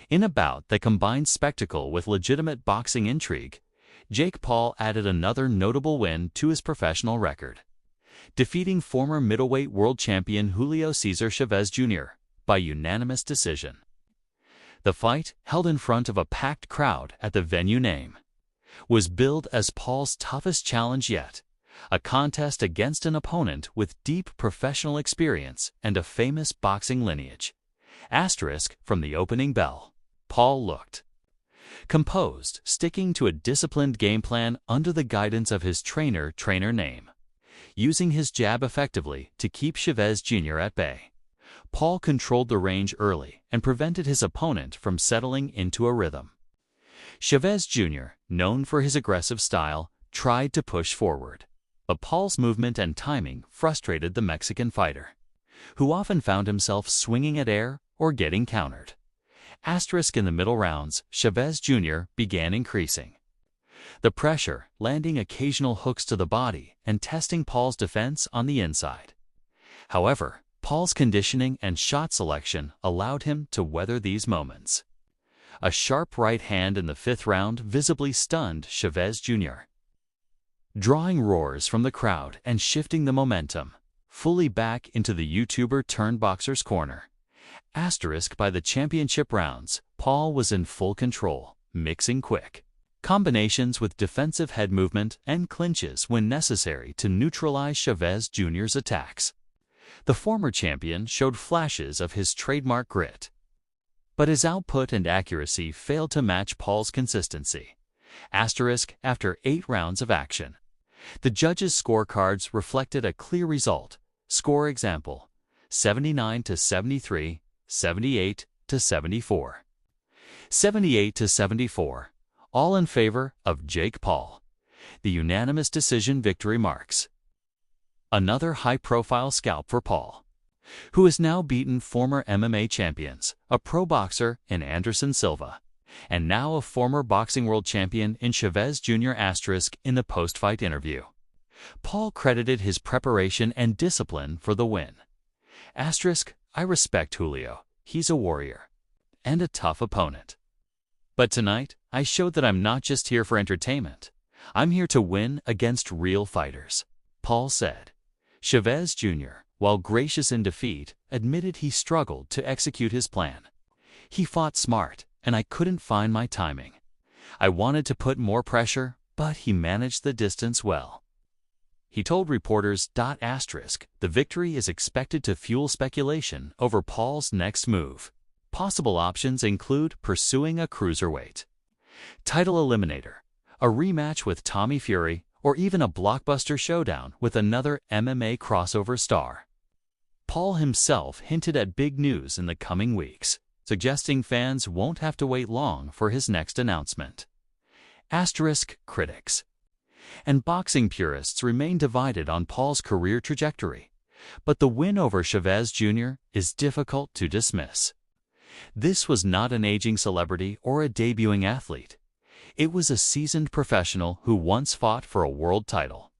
In a bout that combined spectacle with legitimate boxing intrigue, Jake Paul added another notable win to his professional record, defeating former middleweight world champion Julio César Chávez Jr. by unanimous decision. The fight, held in front of a packed crowd at the venue name, was billed as Paul's toughest challenge yet, a contest against an opponent with deep professional experience and a famous boxing lineage. Asterisk from the opening bell. Paul looked composed, sticking to a disciplined game plan under the guidance of his trainer name, using his jab effectively to keep Chávez Jr. at bay. Paul controlled the range early and prevented his opponent from settling into a rhythm. Chávez Jr., known for his aggressive style, tried to push forward, but Paul's movement and timing frustrated the Mexican fighter, who often found himself swinging at air or getting countered. Asterisk in the middle rounds, Chávez Jr. began increasing the pressure, landing occasional hooks to the body and testing Paul's defense on the inside. However, Paul's conditioning and shot selection allowed him to weather these moments. A sharp right hand in the fifth round visibly stunned Chávez Jr., drawing roars from the crowd and shifting the momentum fully back into the YouTuber-turned-boxer's corner. Asterisk by the championship rounds, Paul was in full control, mixing quick combinations with defensive head movement and clinches when necessary to neutralize Chávez Jr.'s attacks. The former champion showed flashes of his trademark grit, but his output and accuracy failed to match Paul's consistency. Asterisk after 8 rounds of action, the judges' scorecards reflected a clear result. Score example: 79-73, 78-74. 78-74, all in favor of Jake Paul. The unanimous decision victory marks another high-profile scalp for Paul, who has now beaten former MMA champions, a pro boxer in Anderson Silva, and now a former boxing world champion in Chávez Jr. Asterisk in the post-fight interview, Paul credited his preparation and discipline for the win. Asterisk, I respect Julio, he's a warrior and a tough opponent. But tonight, I showed that I'm not just here for entertainment. I'm here to win against real fighters, Paul said. Chávez Jr., while gracious in defeat, admitted he struggled to execute his plan. He fought smart, and I couldn't find my timing. I wanted to put more pressure, but he managed the distance well. He told reporters, asterisk, the victory is expected to fuel speculation over Paul's next move. Possible options include pursuing a cruiserweight title eliminator, a rematch with Tommy Fury, or even a blockbuster showdown with another MMA crossover star. Paul himself hinted at big news in the coming weeks, suggesting fans won't have to wait long for his next announcement. Asterisk critics and boxing purists remain divided on Paul's career trajectory, but the win over Chávez Jr. is difficult to dismiss. This was not an aging celebrity or a debuting athlete. It was a seasoned professional who once fought for a world title.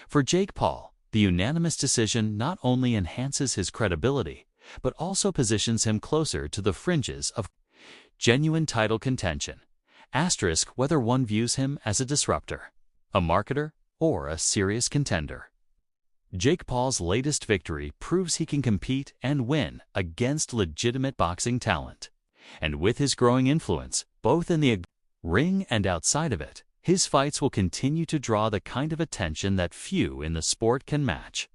For Jake Paul, the unanimous decision not only enhances his credibility, but also positions him closer to the fringes of genuine title contention. Asterisk whether one views him as a disruptor, a marketer, or a serious contender. Jake Paul's latest victory proves he can compete and win against legitimate boxing talent. And with his growing influence, both in the ring and outside of it, his fights will continue to draw the kind of attention that few in the sport can match.